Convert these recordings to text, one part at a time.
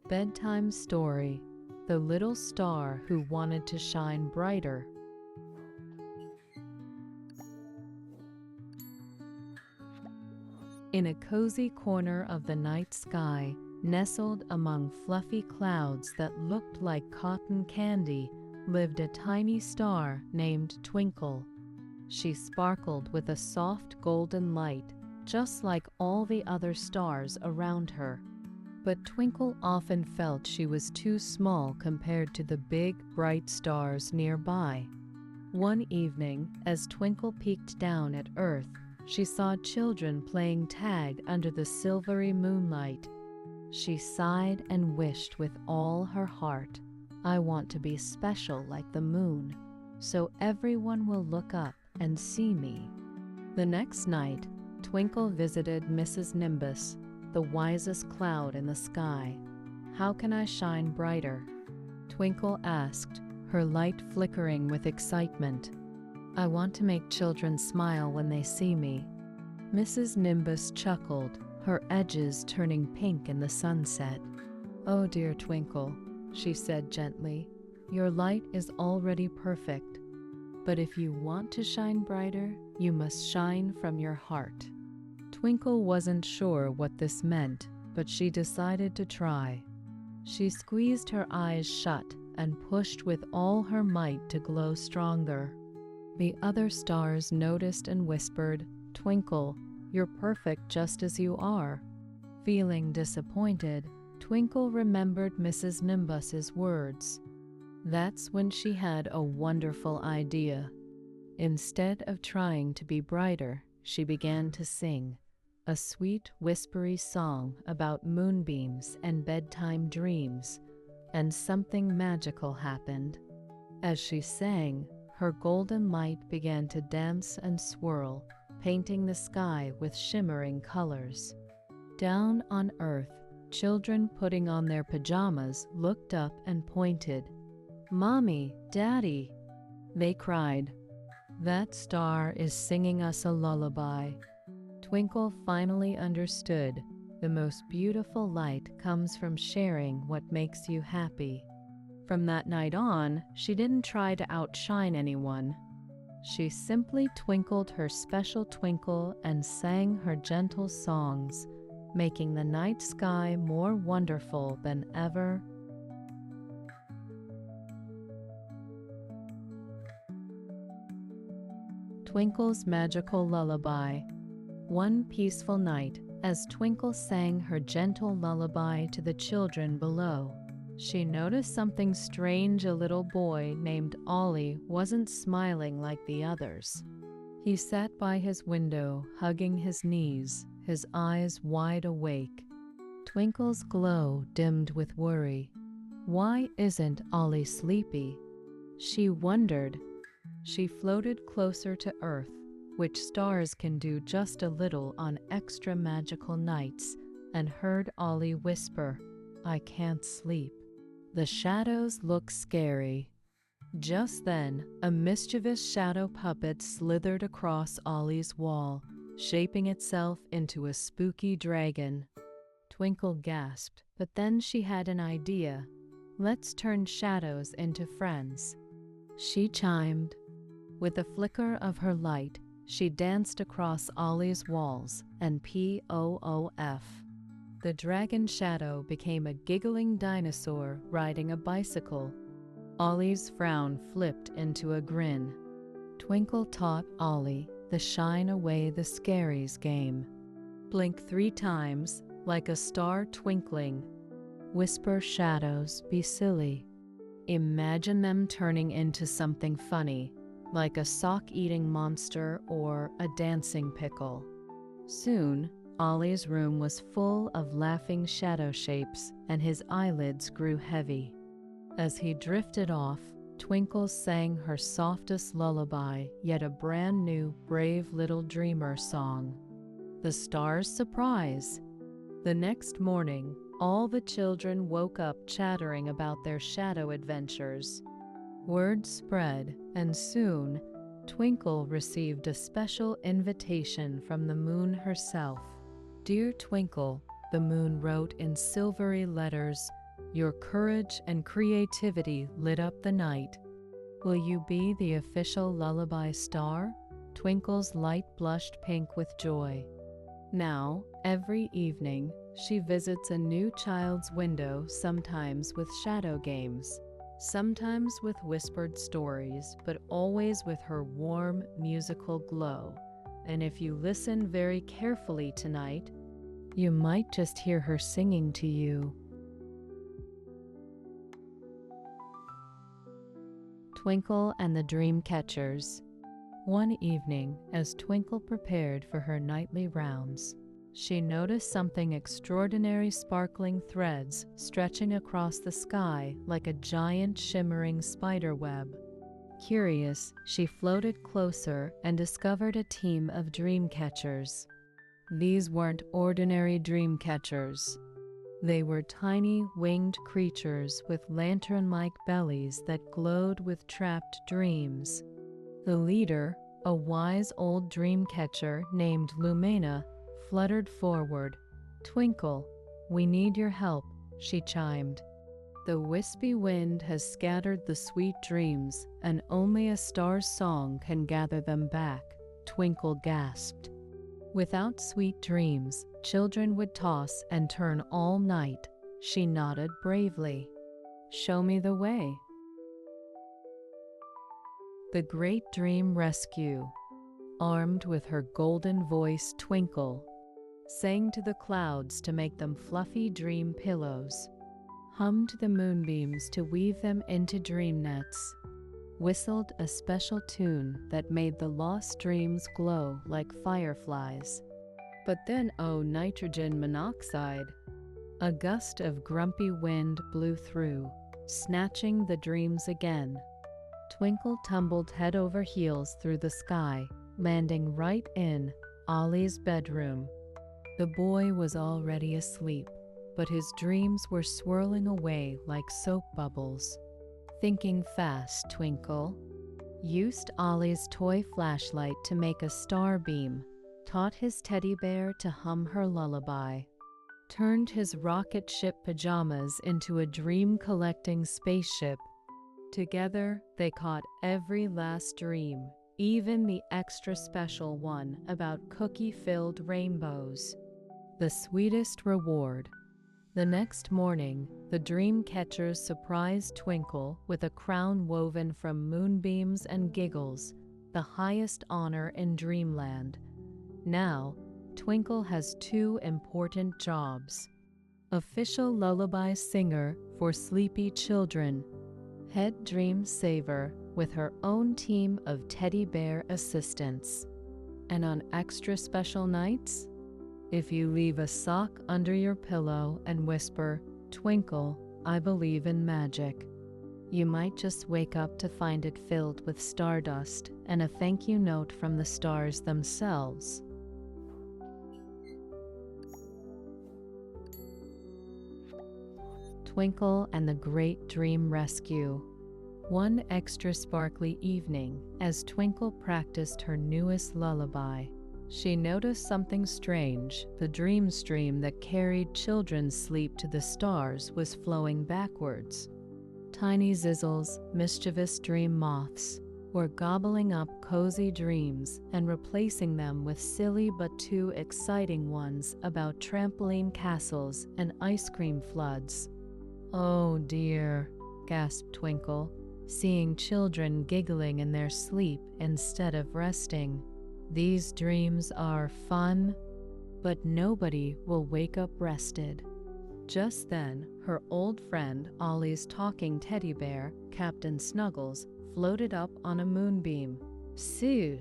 Bedtime story: The Little Star Who Wanted to Shine Brighter. In a cozy corner of the night sky, nestled among fluffy clouds that looked like cotton candy, lived a tiny star named Twinkle. She sparkled with a soft golden light, just like all the other stars around her. But Twinkle often felt she was too small compared to the big, bright stars nearby. One evening, as Twinkle peeked down at Earth, she saw children playing tag under the silvery moonlight. She sighed and wished with all her heart, "I want to be special like the moon, so everyone will look up and see me." The next night, Twinkle visited Mrs. Nimbus, the wisest cloud in the sky. "How can I shine brighter?" Twinkle asked, her light flickering with excitement. "I want to make children smile when they see me." Mrs. Nimbus chuckled, her edges turning pink in the sunset. "Oh dear Twinkle," she said gently, "your light is already perfect. But if you want to shine brighter, you must shine from your heart." Twinkle wasn't sure what this meant, but she decided to try. She squeezed her eyes shut and pushed with all her might to glow stronger. The other stars noticed and whispered, "Twinkle, you're perfect just as you are." Feeling disappointed, Twinkle remembered Mrs. Nimbus's words. That's when she had a wonderful idea. Instead of trying to be brighter, she began to sing, a sweet, whispery song about moonbeams and bedtime dreams, and something magical happened. As she sang, her golden light began to dance and swirl, painting the sky with shimmering colors. Down on Earth, children putting on their pajamas looked up and pointed. "Mommy, Daddy," they cried. "That star is singing us a lullaby." Twinkle finally understood. The most beautiful light comes from sharing what makes you happy. From that night on, she didn't try to outshine anyone. She simply twinkled her special twinkle and sang her gentle songs, making the night sky more wonderful than ever. Twinkle's Magical Lullaby. One peaceful night, as Twinkle sang her gentle lullaby to the children below, she noticed something strange. A little boy named Ollie wasn't smiling like the others. He sat by his window, hugging his knees, his eyes wide awake. Twinkle's glow dimmed with worry. Why isn't Ollie sleepy? She wondered. She floated closer to Earth, which stars can do just a little on extra magical nights, and heard Ollie whisper, "I can't sleep." The shadows look scary. Just then, a mischievous shadow puppet slithered across Ollie's wall, shaping itself into a spooky dragon. Twinkle gasped, but then she had an idea. "Let's turn shadows into friends." She chimed. With a flicker of her light, she danced across Ollie's walls and poof. The dragon shadow became a giggling dinosaur riding a bicycle. Ollie's frown flipped into a grin. Twinkle taught Ollie the shine away the scaries game. Blink 3 times, like a star twinkling. Whisper shadows, be silly. Imagine them turning into something funny, like a sock-eating monster or a dancing pickle. Soon, Ollie's room was full of laughing shadow shapes, and his eyelids grew heavy. As he drifted off, Twinkle sang her softest lullaby, yet a brand new Brave Little Dreamer song. The Star's Surprise. The next morning, all the children woke up chattering about their shadow adventures. Word spread, and soon, Twinkle received a special invitation from the moon herself. "Dear Twinkle," the moon wrote in silvery letters, Your courage and creativity lit up the night. Will you be the official lullaby star? Twinkle's light blushed pink with joy. Now, every evening, she visits a new child's window, sometimes with shadow games, sometimes with whispered stories, but always with her warm, musical glow. And if you listen very carefully tonight, you might just hear her singing to you. Twinkle and the Dream Catchers. One evening, as Twinkle prepared for her nightly rounds, she noticed something extraordinary, sparkling threads stretching across the sky like a giant shimmering spider web. Curious, she floated closer and discovered a team of dream catchers. These weren't ordinary dream catchers. They were tiny winged creatures with lantern-like bellies that glowed with trapped dreams. The leader, a wise old dream catcher named Lumena, fluttered forward. "Twinkle, we need your help," she chimed. "The wispy wind has scattered the sweet dreams, and only a star's song can gather them back," Twinkle gasped. "Without sweet dreams, children would toss and turn all night," she nodded bravely. "Show me the way." The Great Dream Rescue. Armed with her golden voice, Twinkle sang to the clouds to make them fluffy dream pillows, hummed the moonbeams to weave them into dream nets, whistled a special tune that made the lost dreams glow like fireflies. But then, oh, nitrogen monoxide! A gust of grumpy wind blew through, snatching the dreams again. Twinkle tumbled head over heels through the sky, landing right in Ollie's bedroom. The boy was already asleep, but his dreams were swirling away like soap bubbles. Thinking fast, Twinkle used Ollie's toy flashlight to make a star beam, taught his teddy bear to hum her lullaby, turned his rocket ship pajamas into a dream-collecting spaceship. Together, they caught every last dream, even the extra special one about cookie-filled rainbows. The sweetest reward. The next morning, the dream catchers surprised Twinkle with a crown woven from moonbeams and giggles, the highest honor in Dreamland. Now, Twinkle has two important jobs: official lullaby singer for sleepy children, head dream saver with her own team of teddy bear assistants. And on extra special nights, if you leave a sock under your pillow and whisper, "Twinkle, I believe in magic," you might just wake up to find it filled with stardust and a thank you note from the stars themselves. Twinkle and the Great Dream Rescue. One extra sparkly evening, as Twinkle practiced her newest lullaby, she noticed something strange. The dream stream that carried children's sleep to the stars was flowing backwards. Tiny zizzles, mischievous dream moths, were gobbling up cozy dreams and replacing them with silly but too exciting ones about trampoline castles and ice cream floods. "Oh dear," gasped Twinkle, seeing children giggling in their sleep instead of resting. "These dreams are fun, but nobody will wake up rested." Just then, her old friend Ollie's talking teddy bear, Captain Snuggles, floated up on a moonbeam. "Sue,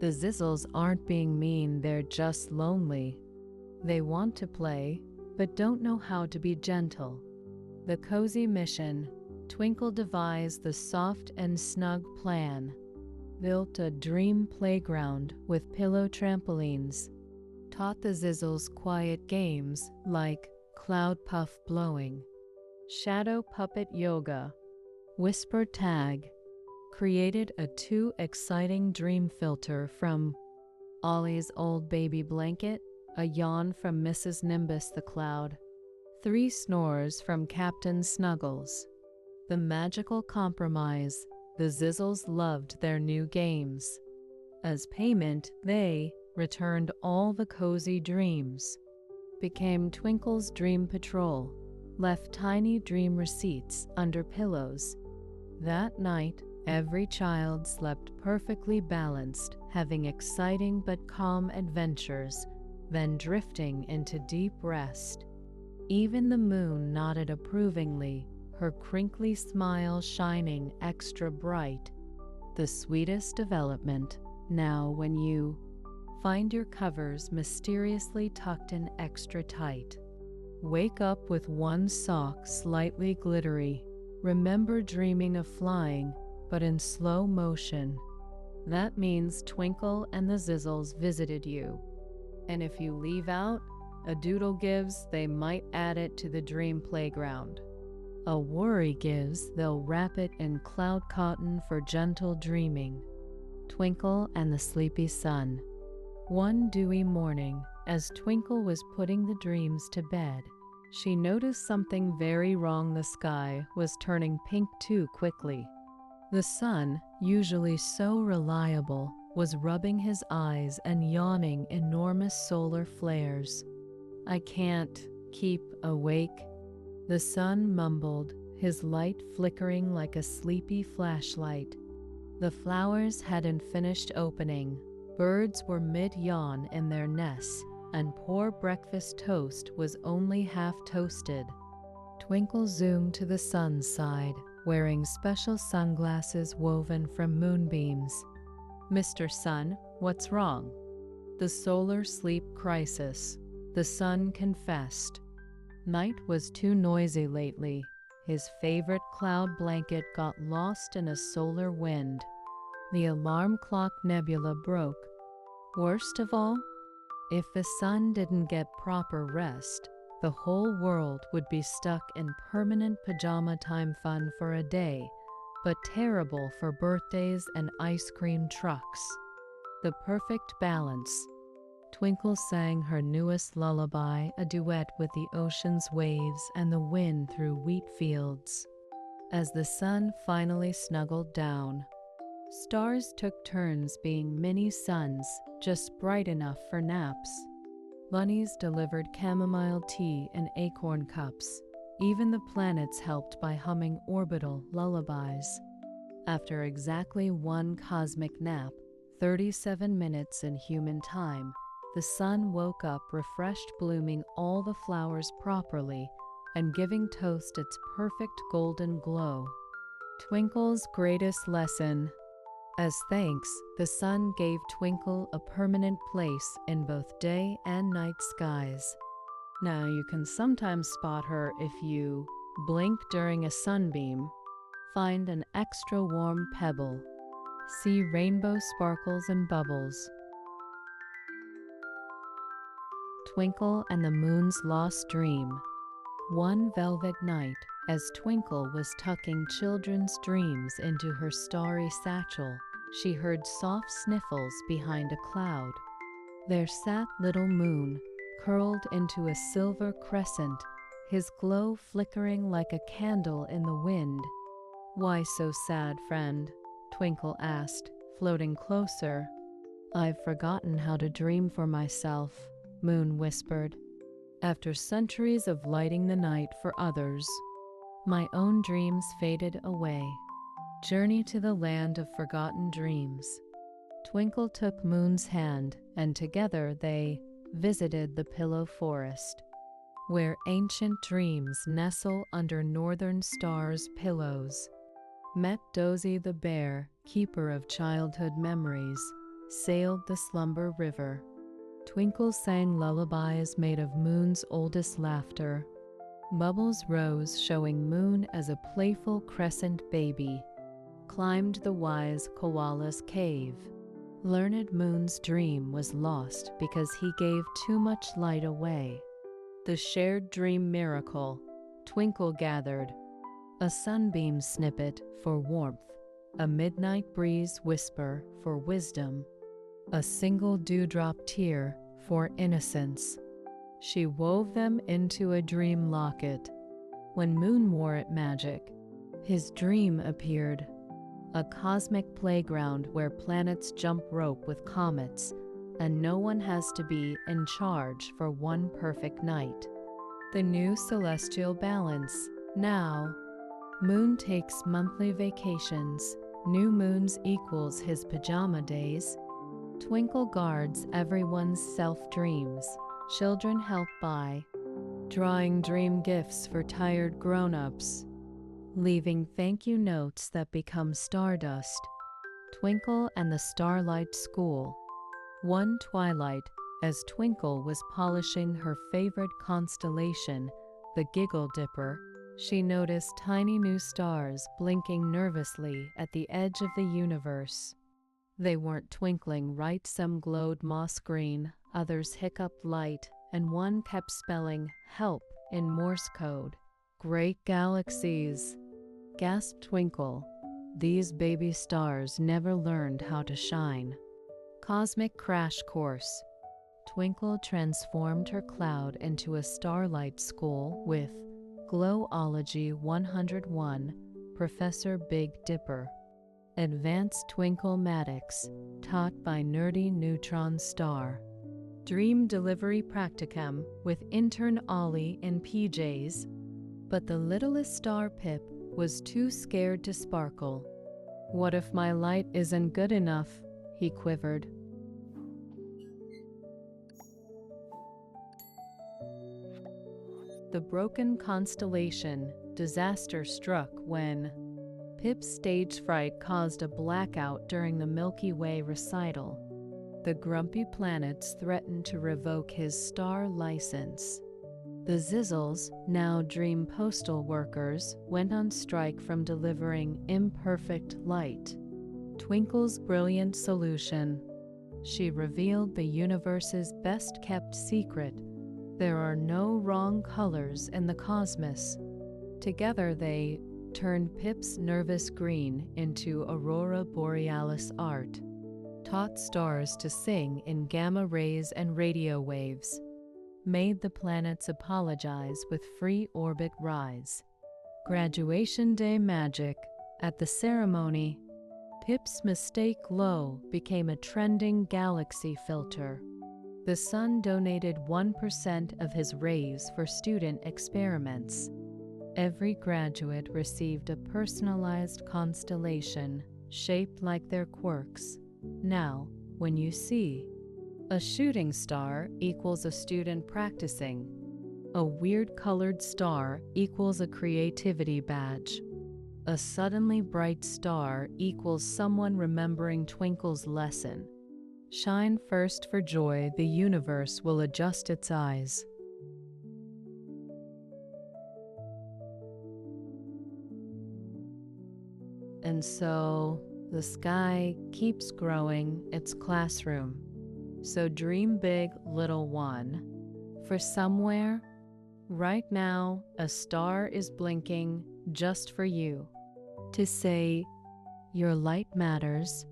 the Zizzles aren't being mean, they're just lonely. They want to play, but don't know how to be gentle." The cozy mission, Twinkle devised the soft and snug plan, built a dream playground with pillow trampolines, taught the Zizzles quiet games like cloud puff blowing, shadow puppet yoga, whisper tag, created a too exciting dream filter from Ollie's old baby blanket, a yawn from Mrs. Nimbus the Cloud, 3 snores from Captain Snuggles. The magical compromise, the Zizzles loved their new games. As payment, they returned all the cozy dreams, became Twinkle's Dream Patrol, left tiny dream receipts under pillows. That night, every child slept perfectly balanced, having exciting but calm adventures, then drifting into deep rest. Even the moon nodded approvingly, her crinkly smile shining extra bright. The sweetest development, now when you find your covers mysteriously tucked in extra tight. Wake up with one sock slightly glittery. Remember dreaming of flying, but in slow motion. That means Twinkle and the Zizzles visited you. And if you leave out a doodle gives, they might add it to the dream playground. A worry gives, they'll wrap it in cloud cotton for gentle dreaming. Twinkle and the Sleepy Sun. One dewy morning, as Twinkle was putting the dreams to bed, she noticed something very wrong. The sky was turning pink too quickly. The sun, usually so reliable, was rubbing his eyes and yawning enormous solar flares. "I can't keep awake," the sun mumbled, his light flickering like a sleepy flashlight. The flowers hadn't finished opening. Birds were mid-yawn in their nests, and poor breakfast toast was only half toasted. Twinkle zoomed to the sun's side, wearing special sunglasses woven from moonbeams. "Mr. Sun, what's wrong?" "The solar sleep crisis," the sun confessed. Night was too noisy lately. His favorite cloud blanket got lost in a solar wind. The alarm clock nebula broke. Worst of all, if the sun didn't get proper rest, the whole world would be stuck in permanent pajama time fun for a day, but terrible for birthdays and ice cream trucks. The perfect balance. Twinkle sang her newest lullaby, a duet with the ocean's waves and the wind through wheat fields. As the sun finally snuggled down, stars took turns being mini suns, just bright enough for naps. Bunnies delivered chamomile tea in acorn cups. Even the planets helped by humming orbital lullabies. After exactly one cosmic nap, 37 minutes in human time, the sun woke up refreshed, blooming all the flowers properly and giving toast its perfect golden glow. Twinkle's greatest lesson. As thanks, the sun gave Twinkle a permanent place in both day and night skies. Now you can sometimes spot her if you blink during a sunbeam, find an extra warm pebble, see rainbow sparkles and bubbles. Twinkle and the Moon's Lost Dream. One velvet night, as Twinkle was tucking children's dreams into her starry satchel, she heard soft sniffles behind a cloud. There sat little Moon, curled into a silver crescent, his glow flickering like a candle in the wind. "Why so sad, friend?" Twinkle asked, floating closer. "I've forgotten how to dream for myself," Moon whispered. "After centuries of lighting the night for others, my own dreams faded away. Journey to the land of forgotten dreams." Twinkle took Moon's hand, and together they visited the Pillow Forest, where ancient dreams nestle under northern stars' pillows. Met Dozy the bear, keeper of childhood memories, sailed the slumber river. Twinkle sang lullabies made of Moon's oldest laughter. Bubbles rose, showing Moon as a playful crescent baby. Climbed the wise koala's cave. Learned Moon's dream was lost because he gave too much light away. The shared dream miracle. Twinkle gathered a sunbeam snippet for warmth, a midnight breeze whisper for wisdom, a single dewdrop tear for innocence. She wove them into a dream locket. When Moon wore it magic, his dream appeared. A cosmic playground where planets jump rope with comets, and no one has to be in charge for one perfect night. The new celestial balance. Now, Moon takes monthly vacations. New moons equals his pajama days. Twinkle guards everyone's self-dreams. Children help by drawing dream gifts for tired grown-ups, leaving thank you notes that become stardust. Twinkle and the Starlight School. One twilight, as Twinkle was polishing her favorite constellation, the Giggle Dipper, she noticed tiny new stars blinking nervously at the edge of the universe. They weren't twinkling right, some glowed moss green, others hiccuped light, and one kept spelling help in Morse code. Great galaxies, gasped Twinkle. These baby stars never learned how to shine. Cosmic crash course. Twinkle transformed her cloud into a starlight school with Glowology 101, Professor Big Dipper. Advanced Twinkle-matics, taught by Nerdy Neutron Star. Dream Delivery Practicum with intern Ollie in PJs. But the littlest star Pip was too scared to sparkle. What if my light isn't good enough? He quivered. The broken constellation. Disaster struck when Pip's stage fright caused a blackout during the Milky Way recital. The grumpy planets threatened to revoke his star license. The Zizzles, now dream postal workers, went on strike from delivering imperfect light. Twinkle's brilliant solution. She revealed the universe's best-kept secret. There are no wrong colors in the cosmos. Together they turned Pip's nervous green into Aurora Borealis art, taught stars to sing in gamma rays and radio waves, made the planets apologize with free orbit rise. Graduation day magic. At the ceremony, Pip's mistake glow became a trending galaxy filter. The sun donated 1% of his rays for student experiments. Every graduate received a personalized constellation shaped like their quirks. Now, when you see a shooting star equals a student practicing, a weird colored star equals a creativity badge, a suddenly bright star equals someone remembering Twinkle's lesson. Shine first for joy, the universe will adjust its eyes. And so the sky keeps growing its classroom. So dream big, little one. For somewhere, right now, a star is blinking just for you. To say, your light matters,